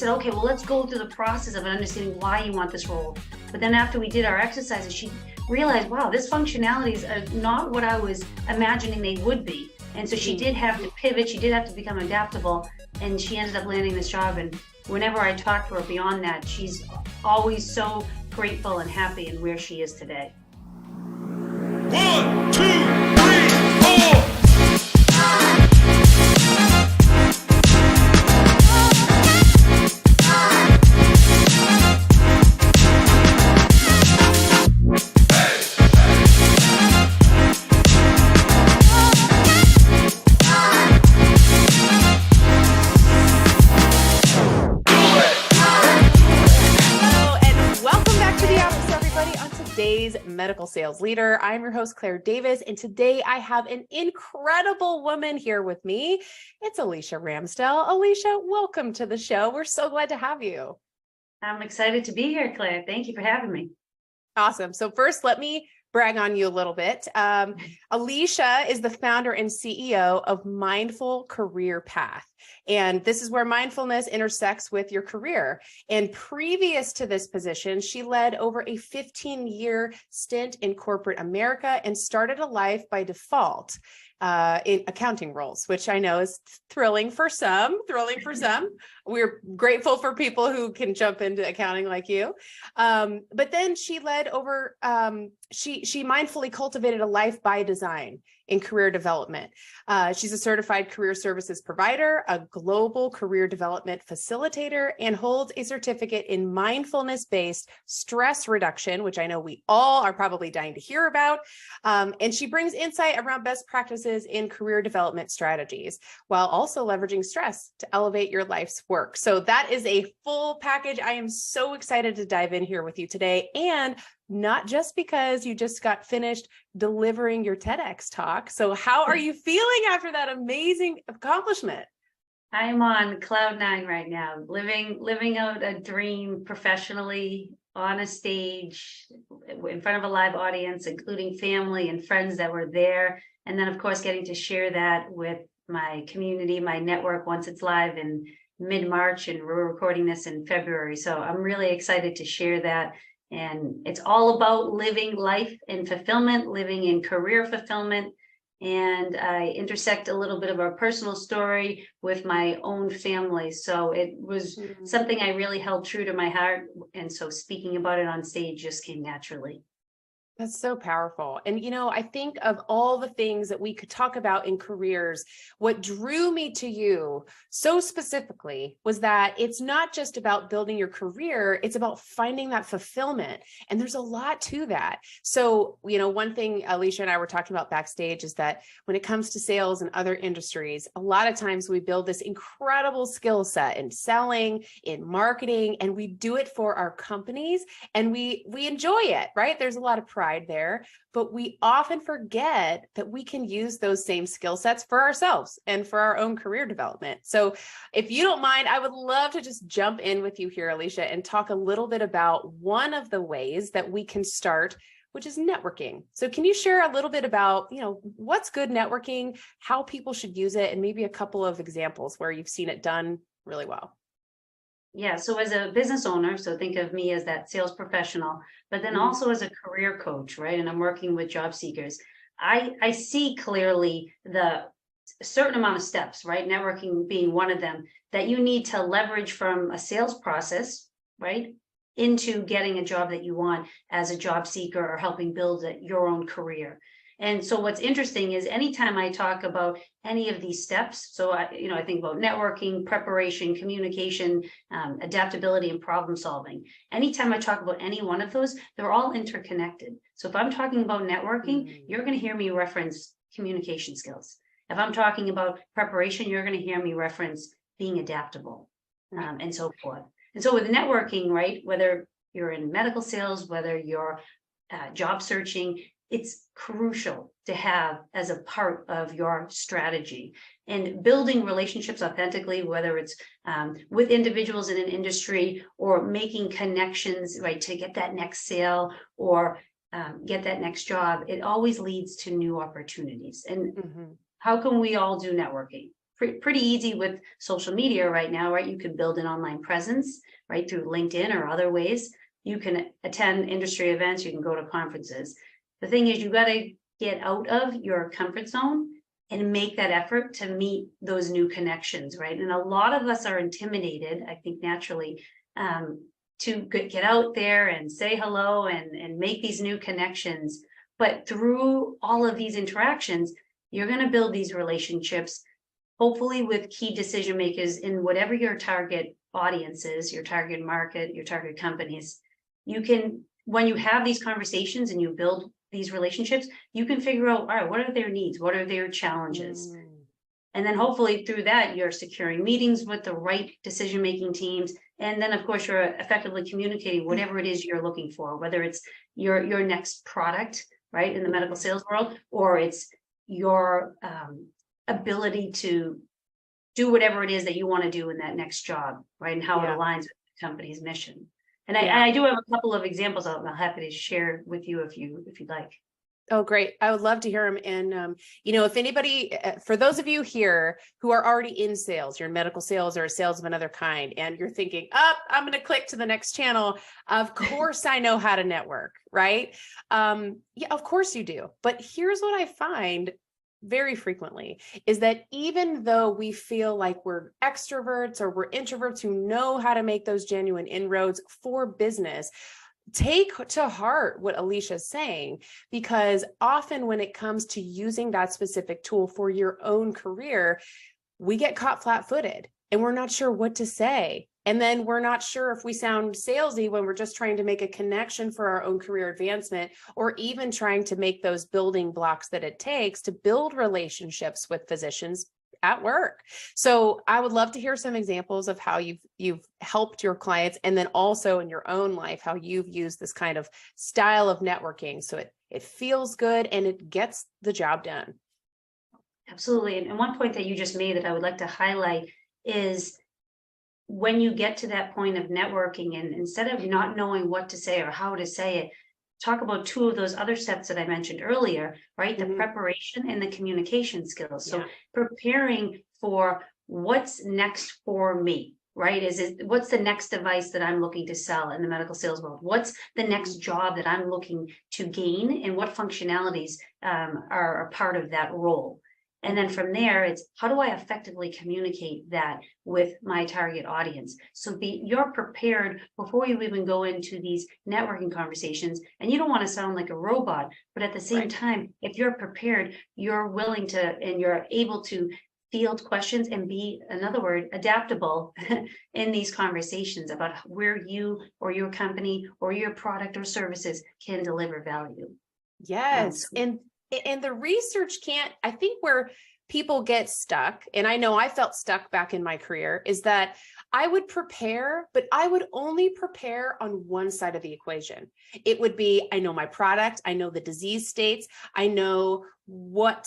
said, okay, well, let's go through the process of understanding why you want this role. But then after we did our exercises, she realized, wow, this functionalities are not what I was imagining they would be. And so she did have to pivot, she did have to become adaptable, and she ended up landing this job. And whenever I talk to her beyond that, she's always so grateful and happy in where she is today. 1, 2, 3, 4. Medical sales leader. I'm your host, Claire Davis, and today I have an incredible woman here with me. It's Alicia Ramsdell. Alicia, welcome to the show. We're so glad to have you. I'm excited to be here, Claire. Thank you for having me. Awesome. So first, let me brag on you a little bit. Alicia is the founder and CEO of Mindful Career Path. And this is where mindfulness intersects with your career. And previous to this position, she led over a 15-year stint in corporate America and started a life by default in accounting roles, which I know is thrilling for some. We're grateful for people who can jump into accounting like you. But then she led over, she mindfully cultivated a life by design in career development. She's a certified career services provider, a global career development facilitator, and holds a certificate in mindfulness-based stress reduction, which I know we all are probably dying to hear about. And she brings insight around best practices in career development strategies, while also leveraging stress to elevate your life's work. So that is a full package. I am so excited to dive in here with you today. And not just because you just got finished delivering your TEDx talk. So how are you feeling after that amazing accomplishment? I'm on cloud nine right now, living out a dream professionally on a stage in front of a live audience, including family and friends that were there. And then, of course, getting to share that with my community, my network, once it's live in mid-March, and we're recording this in February. So I'm really excited to share that. And it's all about living life in fulfillment, living in career fulfillment. And I intersect a little bit of our personal story with my own family. So it was something I really held true to my heart. And so speaking about it on stage just came naturally. That's so powerful. And, you know, I think of all the things that we could talk about in careers, what drew me to you so specifically was that it's not just about building your career, it's about finding that fulfillment. And there's a lot to that. So, you know, one thing Alicia and I were talking about backstage is that when it comes to sales and other industries, a lot of times we build this incredible skill set in selling, in marketing, and we do it for our companies and we enjoy it, right? There's a lot of pride there, but we often forget that we can use those same skill sets for ourselves and for our own career development. So if you don't mind, I would love to just jump in with you here, Alicia, and talk a little bit about one of the ways that we can start, which is networking. So can you share a little bit about, you know, what's good networking, how people should use it, and maybe a couple of examples where you've seen it done really well? Yeah, so as a business owner, so think of me as that sales professional, but then also as a career coach, right? And I'm working with job seekers. I see clearly the certain amount of steps, right? Networking being one of them, that you need to leverage from a sales process, right? Into getting a job that you want as a job seeker or helping build your own career. And so what's interesting is anytime I talk about any of these steps, so I think about networking, preparation, communication, adaptability, and problem solving. Anytime I talk about any one of those, they're all interconnected. So if I'm talking about networking, you're going to hear me reference communication skills. If I'm talking about preparation, you're going to hear me reference being adaptable, and so forth. And so with networking, right, whether you're in medical sales, whether you're job searching, it's crucial to have as a part of your strategy. And building relationships authentically, whether it's with individuals in an industry or making connections, right, to get that next sale or get that next job, it always leads to new opportunities. And how can we all do networking? pretty easy with social media right now, right? You can build an online presence, right, through LinkedIn or other ways. You can attend industry events, you can go to conferences. The thing is, you got to get out of your comfort zone and make that effort to meet those new connections, right? And a lot of us are intimidated, I think, naturally, to get out there and say hello and make these new connections. But through all of these interactions, you're going to build these relationships, hopefully with key decision makers in whatever your target audience is, your target market, your target companies. You can, when you have these conversations and you build these relationships, you can figure out, all right, what are their needs? What are their challenges? And then hopefully through that, you're securing meetings with the right decision-making teams. And then of course, you're effectively communicating whatever it is you're looking for, whether it's your next product, right, in the medical sales world, or it's your ability to do whatever it is that you want to do in that next job, right, and how it aligns with the company's mission. And I do have a couple of examples I'm happy to share with you if you'd like. Oh, great. I would love to hear them. And, if anybody, for those of you here who are already in sales, you're in medical sales or sales of another kind, and you're thinking, I'm going to click to the next channel. Of course, I know how to network, right? Yeah, of course you do. But here's what I find very frequently is that even though we feel like we're extroverts or we're introverts who know how to make those genuine inroads for business, take to heart what Alicia is saying, because often when it comes to using that specific tool for your own career, we get caught flat-footed and we're not sure what to say. And then we're not sure if we sound salesy when we're just trying to make a connection for our own career advancement, or even trying to make those building blocks that it takes to build relationships with physicians at work. So I would love to hear some examples of how you've helped your clients, and then also in your own life, how you've used this kind of style of networking so it feels good and it gets the job done. Absolutely. And one point that you just made that I would like to highlight is when you get to that point of networking, and instead of not knowing what to say or how to say it, talk about two of those other steps that I mentioned earlier, right? The preparation and the communication skills. So preparing for what's next for me, right? What's the next device that I'm looking to sell in the medical sales world? What's the next job that I'm looking to gain, and what functionalities are a part of that role? And then from there, it's how do I effectively communicate that with my target audience? So you're prepared before you even go into these networking conversations, and you don't want to sound like a robot, but at the same time, if you're prepared, you're willing to, and you're able to field questions and be, in other words, adaptable in these conversations about where you or your company or your product or services can deliver value. Yes. And the research I think where people get stuck, and I know I felt stuck back in my career, is that I would prepare, but I would only prepare on one side of the equation. It would be, I know my product, I know the disease states, I know what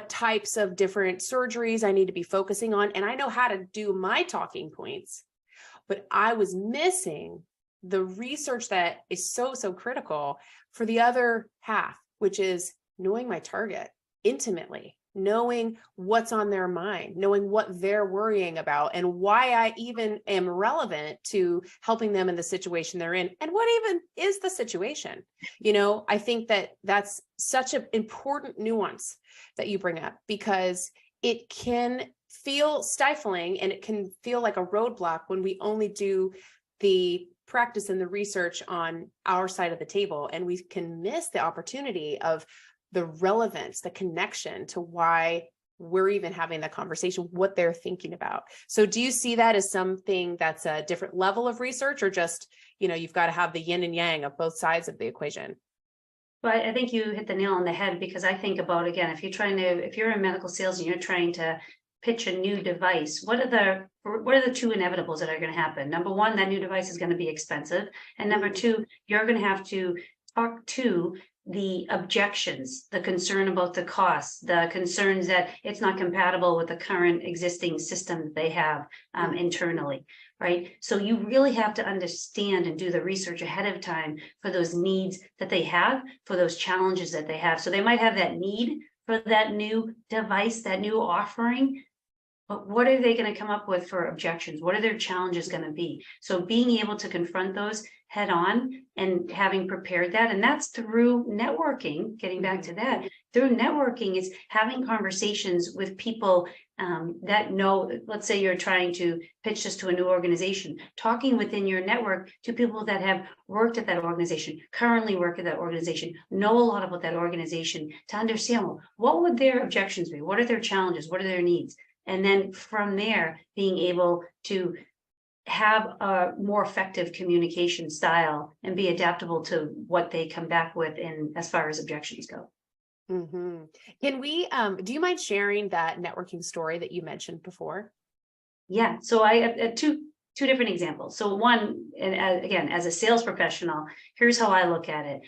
types of different surgeries I need to be focusing on, and I know how to do my talking points, but I was missing the research that is so critical for the other half, which is knowing my target intimately, knowing what's on their mind, knowing what they're worrying about, and why I even am relevant to helping them in the situation they're in, and what even is the situation. I think that that's such an important nuance that you bring up, because it can feel stifling and it can feel like a roadblock when we only do the practice and the research on our side of the table, and we can miss the opportunity of the relevance, the connection to why we're even having that conversation, what they're thinking about. So do you see that as something that's a different level of research, or just, you've got to have the yin and yang of both sides of the equation? Well, I think you hit the nail on the head, because I think about, again, if you're in medical sales and you're trying to pitch a new device, what are the two inevitables that are going to happen? Number one, that new device is going to be expensive. And number two, you're going to have to talk to the objections, the concern about the costs, the concerns that it's not compatible with the current existing system that they have internally, right? So you really have to understand and do the research ahead of time for those needs that they have, for those challenges that they have. So they might have that need for that new device, that new offering, but what are they going to come up with for objections? What are their challenges going to be? So being able to confront those head on and having prepared that, and that's through networking, getting back to that, through networking is having conversations with people that know, let's say you're trying to pitch this to a new organization, talking within your network to people that have worked at that organization, currently work at that organization, know a lot about that organization to understand, well, what would their objections be? What are their challenges? What are their needs? And then from there, being able to have a more effective communication style and be adaptable to what they come back with in as far as objections go. Can we, do you mind sharing that networking story that you mentioned before? Yeah, so I have two different examples. So one, and again, as a sales professional, here's how I look at it.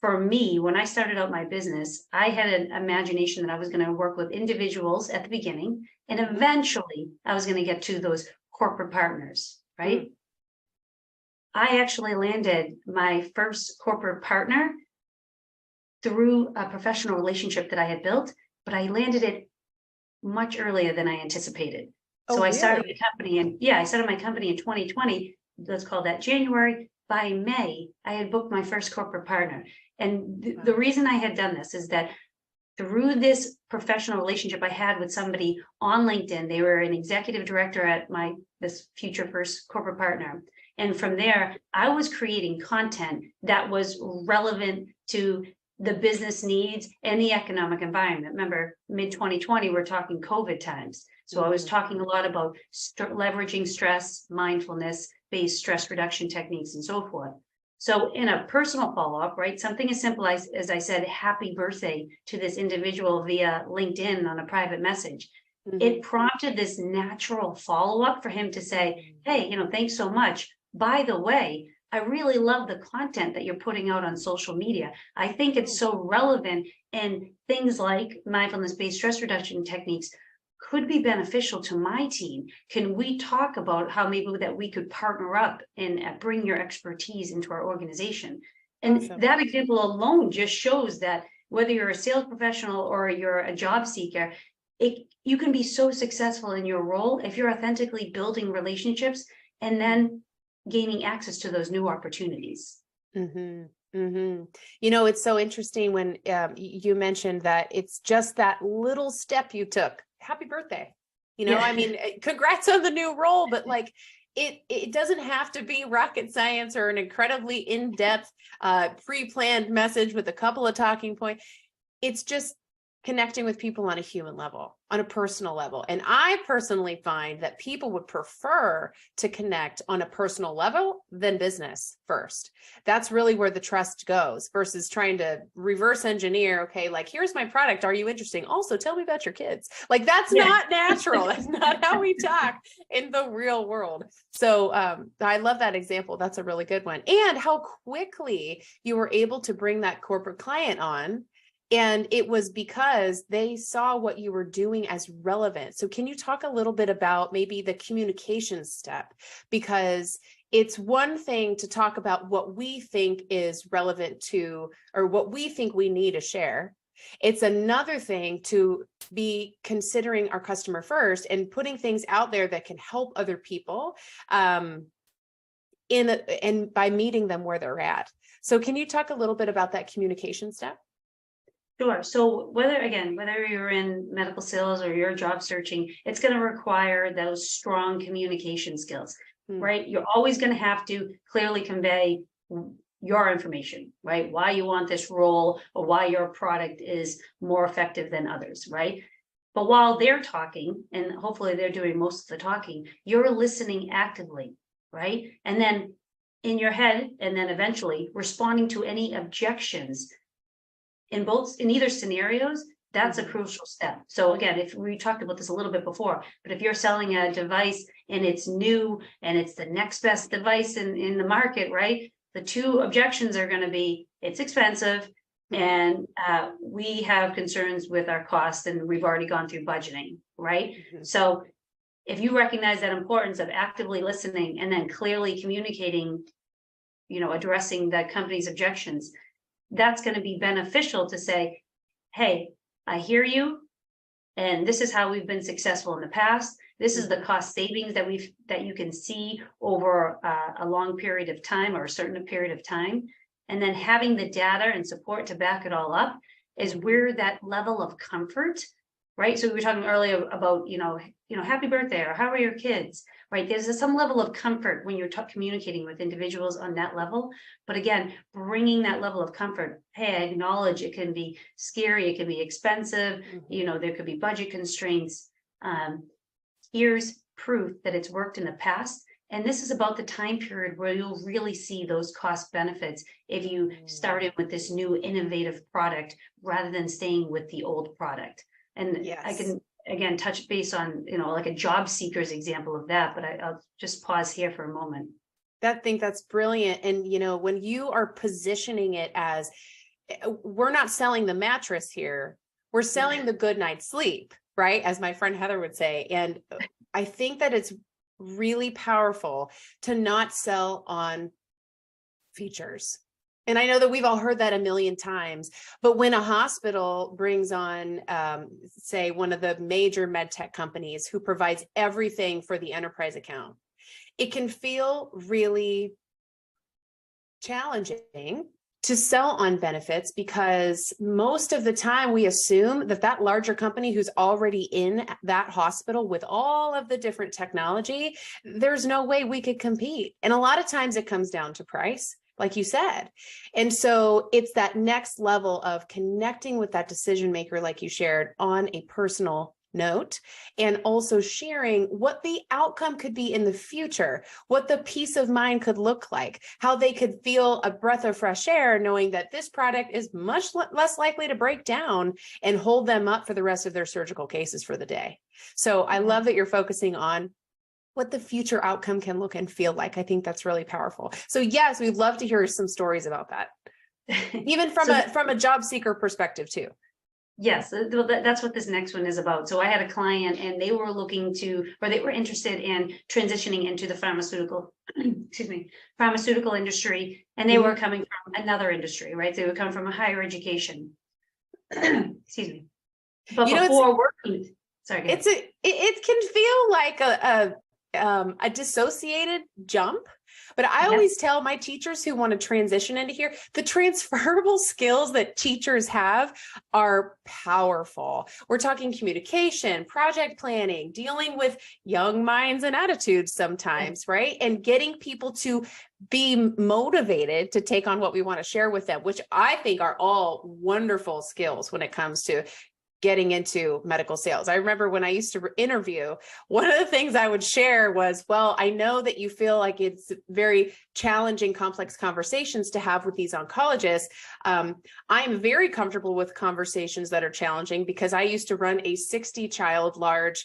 For me, when I started out my business, I had an imagination that I was going to work with individuals at the beginning, and eventually I was going to get to those corporate partners, right? I actually landed my first corporate partner through a professional relationship that I had built, but I landed it much earlier than I anticipated. So I started the company, and I started my company in 2020. Let's call that January. By May, I had booked my first corporate partner. And the reason I had done this is that through this professional relationship I had with somebody on LinkedIn, they were an executive director at this future first corporate partner. And from there, I was creating content that was relevant to the business needs and the economic environment. Remember, mid-2020, we're talking COVID times. So I was talking a lot about leveraging stress, mindfulness-based stress reduction techniques, and so forth. So in a personal follow-up, right, something as simple as I said, happy birthday to this individual via LinkedIn on a private message. It prompted this natural follow-up for him to say, hey, thanks so much. By the way, I really love the content that you're putting out on social media. I think it's so relevant, and things like mindfulness-based stress reduction techniques could be beneficial to my team. Can we talk about how maybe that we could partner up and bring your expertise into our organization? And that example alone just shows that whether you're a sales professional or you're a job seeker, you can be so successful in your role if you're authentically building relationships and then gaining access to those new opportunities. It's so interesting when you mentioned that it's just that little step you took. Happy birthday. I mean, congrats on the new role, but like it doesn't have to be rocket science or an incredibly in-depth pre-planned message with a couple of talking points. It's just connecting with people on a human level, on a personal level. And I personally find that people would prefer to connect on a personal level than business first. That's really where the trust goes versus trying to reverse engineer. Okay, like, here's my product. Are you interested? Also, tell me about your kids. Like, that's not natural. That's not how we talk in the real world. So I love that example. That's a really good one. And how quickly you were able to bring that corporate client on. And it was because they saw what you were doing as relevant. So can you talk a little bit about maybe the communication step? Because it's one thing to talk about what we think is relevant to, or what we think we need to share. It's another thing to be considering our customer first and putting things out there that can help other people and by meeting them where they're at. So can you talk a little bit about that communication step? Sure. So whether you're in medical sales or you're job searching, it's going to require those strong communication skills, right? You're always going to have to clearly convey your information, right? Why you want this role or why your product is more effective than others, right? But while they're talking, and hopefully they're doing most of the talking, you're listening actively, right? And then in your head, and then eventually responding to any objections in either scenarios. That's a crucial step. So again, if we talked about this a little bit before, but if you're selling a device and it's new and it's the next best device in the market, right? The two objections are going to be, it's expensive and we have concerns with our cost and we've already gone through budgeting, right? So if you recognize that importance of actively listening and then clearly communicating, addressing that company's objections, that's going to be beneficial to say, hey, I hear you. And this is how we've been successful in the past. This is the cost savings that you can see over a long period of time or a certain period of time. And then having the data and support to back it all up is where that level of comfort, right? So we were talking earlier about, happy birthday, or how are your kids, right? There's some level of comfort when you're communicating with individuals on that level. But again, bringing that level of comfort, hey, I acknowledge it can be scary, it can be expensive, there could be budget constraints. Here's proof that it's worked in the past. And this is about the time period where you'll really see those cost benefits if you started with this new innovative product rather than staying with the old product. And Yes. I can, again, touch base on, like a job seekers example of that, but I'll just pause here for a moment. I think that's brilliant. And, when you are positioning it as, we're not selling the mattress here, we're selling the good night's sleep, right? As my friend Heather would say. And I think that it's really powerful to not sell on features. And I know that we've all heard that a million times, but when a hospital brings on, say, one of the major med tech companies who provides everything for the enterprise account, it can feel really challenging to sell on benefits, because most of the time we assume that larger company who's already in that hospital with all of the different technology, there's no way we could compete. And a lot of times it comes down to price, like you said. And so it's that next level of connecting with that decision maker, like you shared, on a personal note, and also sharing what the outcome could be in the future, what the peace of mind could look like, how they could feel a breath of fresh air knowing that this product is much less likely to break down and hold them up for the rest of their surgical cases for the day. So I love that you're focusing on what the future outcome can look and feel like. I think that's really powerful. So yes, we'd love to hear some stories about that, even from a job seeker perspective too. Yes, that's what this next one is about. So I had a client and they were they were interested in transitioning into the pharmaceutical, pharmaceutical industry. And they were coming from another industry, right? They were coming from a higher education. Excuse me. But before working, sorry. It can feel like a dissociated jump. But I always tell my teachers who want to transition into here, the transferable skills that teachers have are powerful. We're talking communication, project planning, dealing with young minds and attitudes sometimes, right? And getting people to be motivated to take on what we want to share with them, which I think are all wonderful skills when it comes to getting into medical sales. I remember when I used to interview, one of the things I would share was, well, I know that you feel like it's very challenging, complex conversations to have with these oncologists. I'm very comfortable with conversations that are challenging because I used to run a 60-child large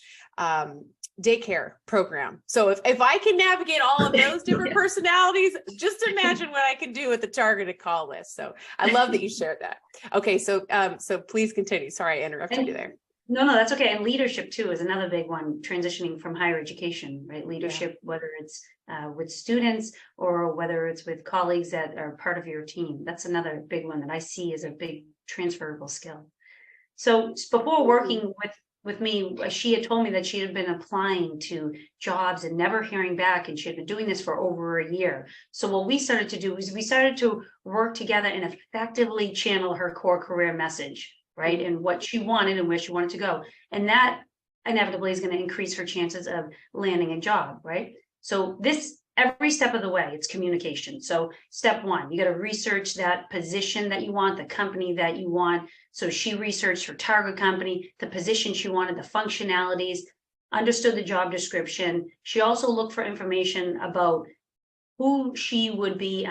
daycare program. So if I can navigate all of those different personalities, just imagine what I can do with the targeted call list. So I love that you shared that. Okay, so please continue. Sorry, I interrupted you there. No, that's okay. And leadership too is another big one, transitioning from higher education, right? Leadership, whether it's with students or whether it's with colleagues that are part of your team. That's another big one that I see as a big transferable skill. So before working with me, she had told me that she had been applying to jobs and never hearing back, and she had been doing this for over a year. So what we started to do is we started to work together and effectively channel her core career message, right? And what she wanted and where she wanted to go. And that inevitably is going to increase her chances of landing a job, right? So every step of the way, it's communication. So step one, you got to research that position that you want, the company that you want. So she researched her target company, the position she wanted, the functionalities, understood the job description. She also looked for information about who she would be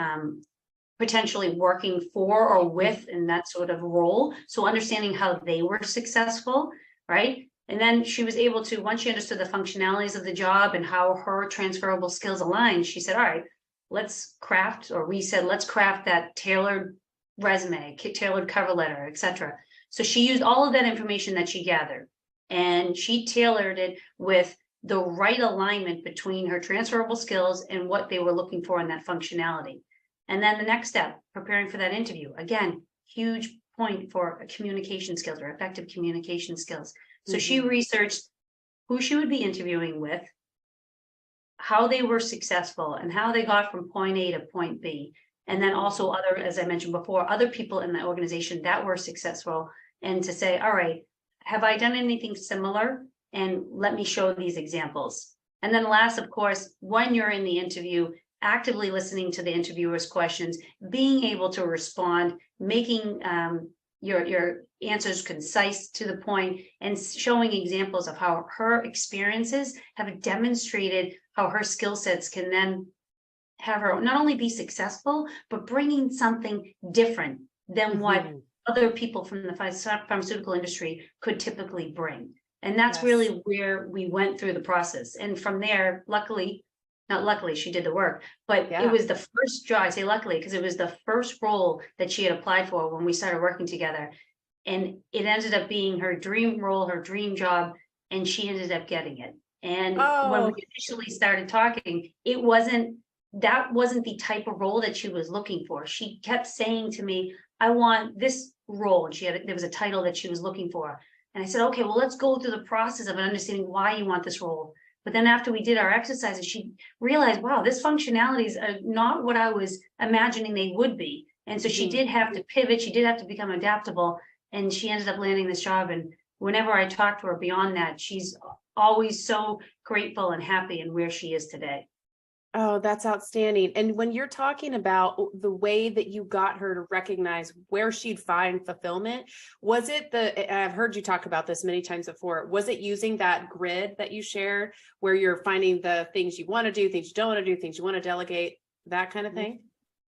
potentially working for or with in that sort of role. So understanding how they were successful, right? And then she was able to, once she understood the functionalities of the job and how her transferable skills aligned, she said, all right, let's craft that tailored resume, tailored cover letter, etc. So she used all of that information that she gathered and she tailored it with the right alignment between her transferable skills and what they were looking for in that functionality. And then the next step, preparing for that interview. Again, huge point for communication skills or effective communication skills. So she researched who she would be interviewing with, how they were successful, and how they got from point A to point B. And then also other, as I mentioned before, other people in the organization that were successful, and to say, all right, have I done anything similar? And let me show these examples. And then last, of course, when you're in the interview, actively listening to the interviewer's questions, being able to respond, making your answers concise to the point, and showing examples of how her experiences have demonstrated how her skill sets can then have her not only be successful, but bringing something different than what other people from the pharmaceutical industry could typically bring. And that's really where we went through the process. And from there, luckily, not luckily, she did the work, but it was the first job. I say luckily, because it was the first role that she had applied for when we started working together. And it ended up being her dream role, her dream job, and she ended up getting it. And when we initially started talking, that wasn't the type of role that she was looking for. She kept saying to me, I want this role. And there was a title that she was looking for. And I said, okay, well, let's go through the process of understanding why you want this role. But then after we did our exercises, she realized, wow, this functionalities are not what I was imagining they would be. And so she did have to pivot. She did have to become adaptable. And she ended up landing this job. And whenever I talk to her beyond that, she's always so grateful and happy in where she is today. Oh, that's outstanding. And when you're talking about the way that you got her to recognize where she'd find fulfillment, was it I've heard you talk about this many times before, was it using that grid that you shared where you're finding the things you want to do, things you don't want to do, things you want to delegate, that kind of thing?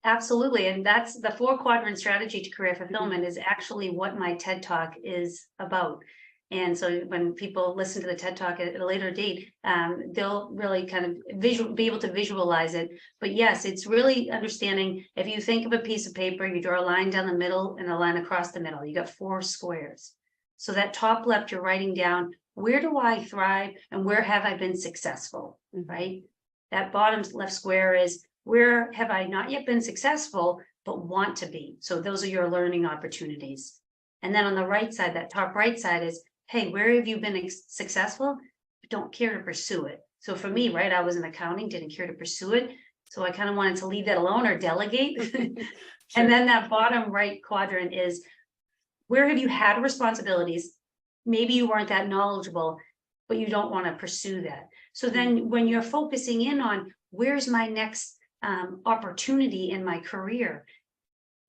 Absolutely. And that's the 4-quadrant strategy to career fulfillment is actually what my TED Talk is about. And so when people listen to the TED Talk at a later date, they'll really kind of be able to visualize it. But yes, it's really understanding, if you think of a piece of paper, you draw a line down the middle and a line across the middle, you got 4 squares. So that top left, you're writing down, where do I thrive and where have I been successful, right? That bottom left square is, where have I not yet been successful, but want to be? So those are your learning opportunities. And then on the right side, that top right side is, hey, where have you been successful, but don't care to pursue it? So for me, right, I was in accounting, didn't care to pursue it. So I kind of wanted to leave that alone or delegate. And then that bottom right quadrant is, where have you had responsibilities? Maybe you weren't that knowledgeable, but you don't want to pursue that. So then when you're focusing in on where's my next opportunity in my career,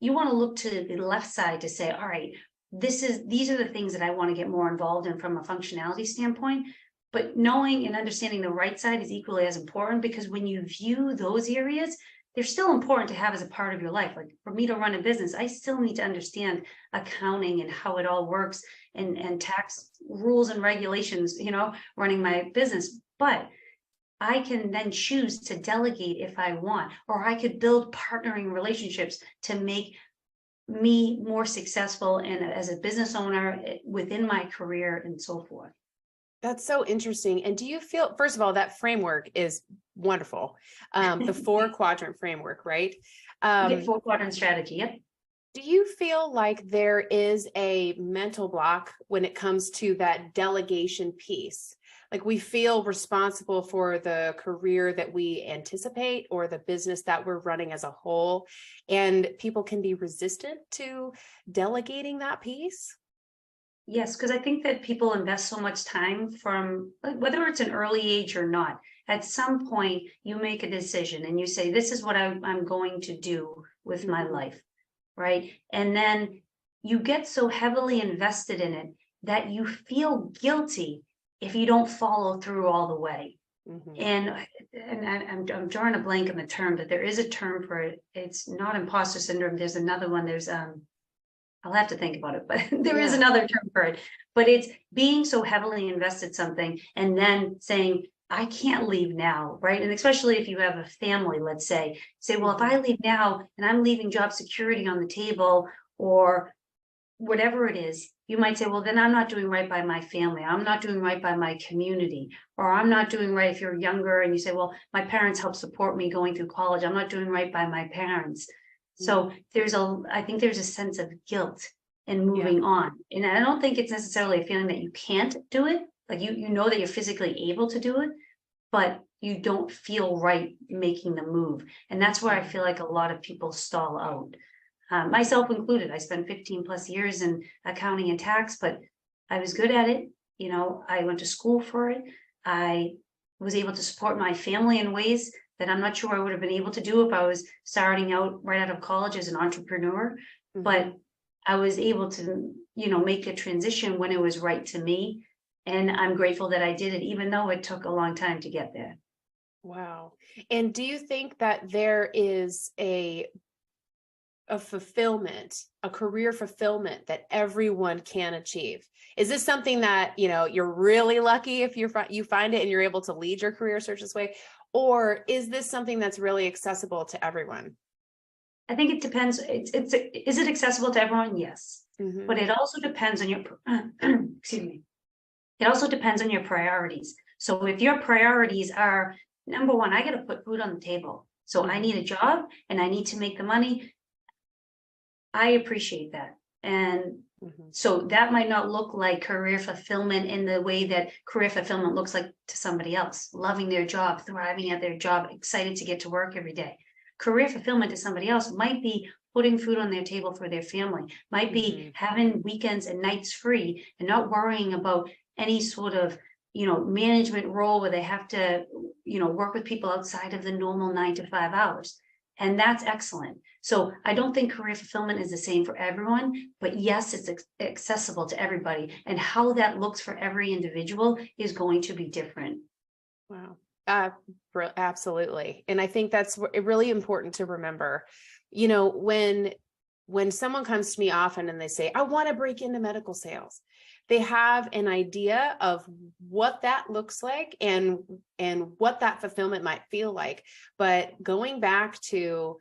you want to look to the left side to say, all right, these are the things that I want to get more involved in from a functionality standpoint. But knowing and understanding the right side is equally as important, because when you view those areas, they're still important to have as a part of your life. Like for me to run a business, I still need to understand accounting and how it all works, and tax rules and regulations, running my business. But I can then choose to delegate if I want, or I could build partnering relationships to make me more successful and as a business owner within my career and so forth. That's so interesting. And do you feel, first of all, that framework is wonderful. The 4-quadrant framework, right? 4-quadrant strategy. Yep. Do you feel like there is a mental block when it comes to that delegation piece? Like we feel responsible for the career that we anticipate or the business that we're running as a whole, and people can be resistant to delegating that piece? Yes, because I think that people invest so much time from, whether it's an early age or not, at some point you make a decision and you say, this is what I'm going to do with my life, right? And then you get so heavily invested in it that you feel guilty if you don't follow through all the way. And I'm drawing a blank on the term, but there is a term for it. It's not imposter syndrome. There's another one. There's I'll have to think about it, but there is another term for it. But it's being so heavily invested something and then saying, I can't leave now, right? And especially if you have a family, let's say, well, if I leave now and I'm leaving job security on the table or whatever it is, you might say, well, then I'm not doing right by my family. I'm not doing right by my community, or I'm not doing right if you're younger and you say, well, my parents help support me going through college. I'm not doing right by my parents. So I think there's a sense of guilt and moving on. And I don't think it's necessarily a feeling that you can't do it. Like you know that you're physically able to do it, but you don't feel right making the move. And that's where I feel like a lot of people stall out. Myself included. I spent 15 plus years in accounting and tax, but I was good at it. You know, I went to school for it. I was able to support my family in ways that I'm not sure I would have been able to do if I was starting out right out of college as an entrepreneur. But I was able to, you know, make a transition when it was right to me. And I'm grateful that I did it, even though it took a long time to get there. Wow. And do you think that there is a fulfillment, a career fulfillment that everyone can achieve? Is this something that, you know, you're really lucky if you find it and you're able to lead your career search this way? Or is this something that's really accessible to everyone? I think it depends. Is it accessible to everyone? Yes. But it also depends on your, excuse me. It also depends on your priorities. So if your priorities are, number one, I got to put food on the table. So I need a job and I need to make the money. I appreciate that. And so that might not look like career fulfillment in the way that career fulfillment looks like to somebody else, loving their job, thriving at their job, excited to get to work every day. Career fulfillment to somebody else might be putting food on their table for their family, might be having weekends and nights free and not worrying about any sort of, you know, management role where they have to, you know, work with people outside of the normal 9 to 5 hours. And that's excellent. So I don't think career fulfillment is the same for everyone, but yes, it's accessible to everybody. And how that looks for every individual is going to be different. Wow. Absolutely. And I think that's really important to remember. You know, when someone comes to me often and they say, I want to break into medical sales, they have an idea of what that looks like and what that fulfillment might feel like. But going back to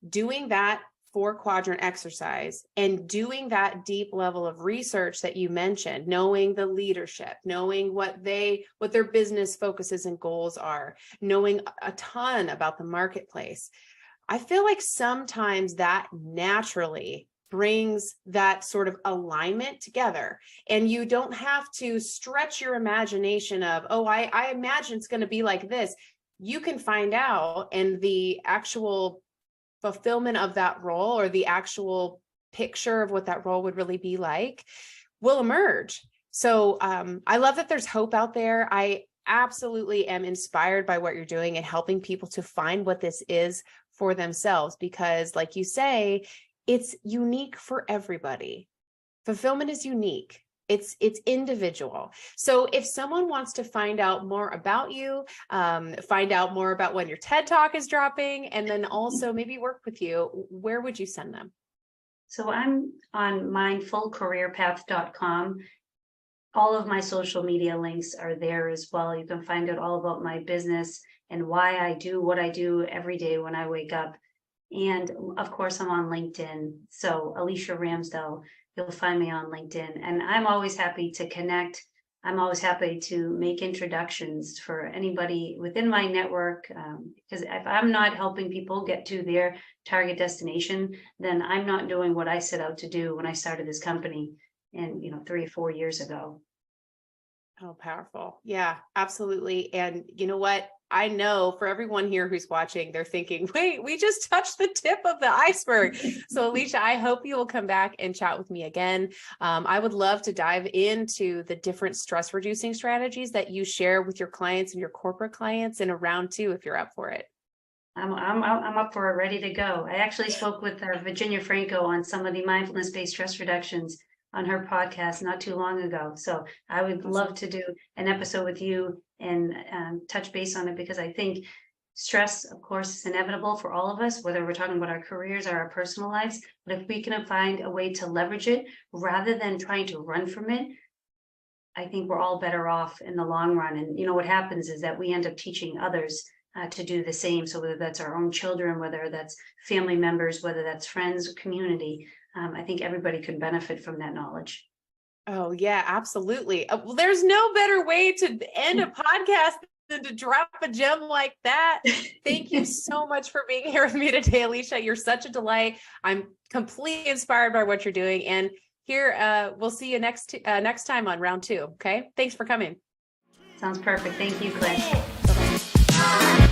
doing that 4-quadrant exercise and doing that deep level of research that you mentioned, knowing the leadership, knowing what their business focuses and goals are, knowing a ton about the marketplace, I feel like sometimes that naturally brings that sort of alignment together, and you don't have to stretch your imagination of, oh, I imagine it's going to be like this. You can find out, and the actual fulfillment of that role or the actual picture of what that role would really be like will emerge. So I love that there's hope out there. I absolutely am inspired by what you're doing and helping people to find what this is for themselves, because like you say, it's unique for everybody. Fulfillment is unique. It's individual. So if someone wants to find out more about you, find out more about when your TED Talk is dropping, and then also maybe work with you, where would you send them? So I'm on mindfulcareerpath.com. All of my social media links are there as well. You can find out all about my business and why I do what I do every day when I wake up. And of course, I'm on LinkedIn. So Alicia Ramsdell, you'll find me on LinkedIn. And I'm always happy to connect. I'm always happy to make introductions for anybody within my network. Because if I'm not helping people get to their target destination, then I'm not doing what I set out to do when I started this company and 3 or 4 years ago. Oh, powerful. Yeah, absolutely. And you know what? I know for everyone here who's watching, they're thinking, wait, we just touched the tip of the iceberg. So Alicia, I hope you will come back and chat with me again. I would love to dive into the different stress reducing strategies that you share with your clients and your corporate clients in a round 2, if you're up for it. I'm up for it, ready to go. I actually spoke with Virginia Franco on some of the mindfulness-based stress reductions on her podcast not too long ago. So I would love to do an episode with you and touch base on it, because I think stress, of course, is inevitable for all of us, whether we're talking about our careers or our personal lives. But if we can find a way to leverage it rather than trying to run from it, I think we're all better off in the long run. And what happens is that we end up teaching others to do the same. So whether that's our own children, whether that's family members, whether that's friends, community, I think everybody could benefit from that knowledge. Oh, yeah, absolutely. Well, there's no better way to end a podcast than to drop a gem like that. Thank you so much for being here with me today, Alicia. You're such a delight. I'm completely inspired by what you're doing. And here, we'll see you next time on round 2. Okay. Thanks for coming. Sounds perfect. Thank you, Claire. Bye-bye.